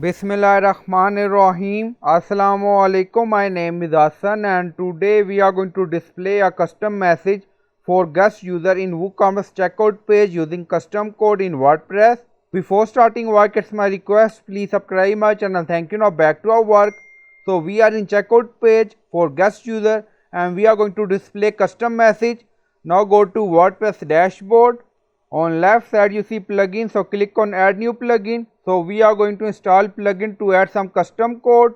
Bismillahirrahmanirrahim. Assalamu alaikum. My name is Hassan and today we are going to display a custom message for guest user in WooCommerce checkout page using custom code in WordPress. Before starting work, it's my request, please subscribe my channel. Thank you. Now back to our work. So we are in checkout page for guest user and we are going to display custom message. Now go to WordPress dashboard. On left side you see plugin, so click on add new plugin. So we are going to install plugin to add some custom code,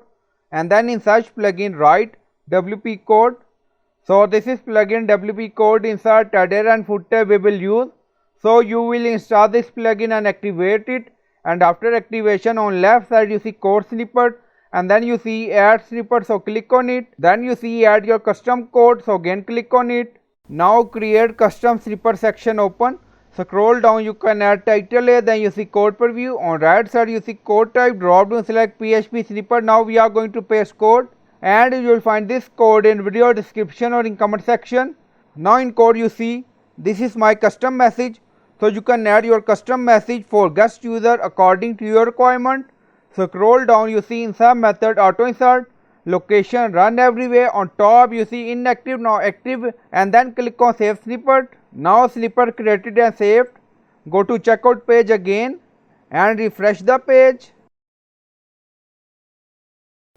and then in search plugin write WP code. So this is plugin WP code. Insert header and footer we will use. So you will install this plugin and activate it, and after activation on left side you see code snippet and then you see add snippet, so click on it. Then you see add your custom code, so again click on it. Now create custom snippet section open. Scroll down, you can add title here, then you see code preview. On right side you see code type, drop down select PHP snippet. Now we are going to paste code and you will find this code in video description or in comment section. Now in code you see this is my custom message, so you can add your custom message for guest user according to your requirement. Scroll down, you see insert method auto insert, location run everywhere. On top you see inactive, now active, and then click on save snippet. Now snippet created and saved. Go to checkout page again and refresh the page.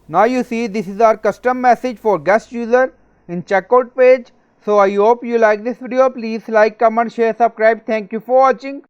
Now you see this is our custom message for guest user in checkout page. So I hope you like this video. Please like, comment, share, subscribe. Thank you for watching.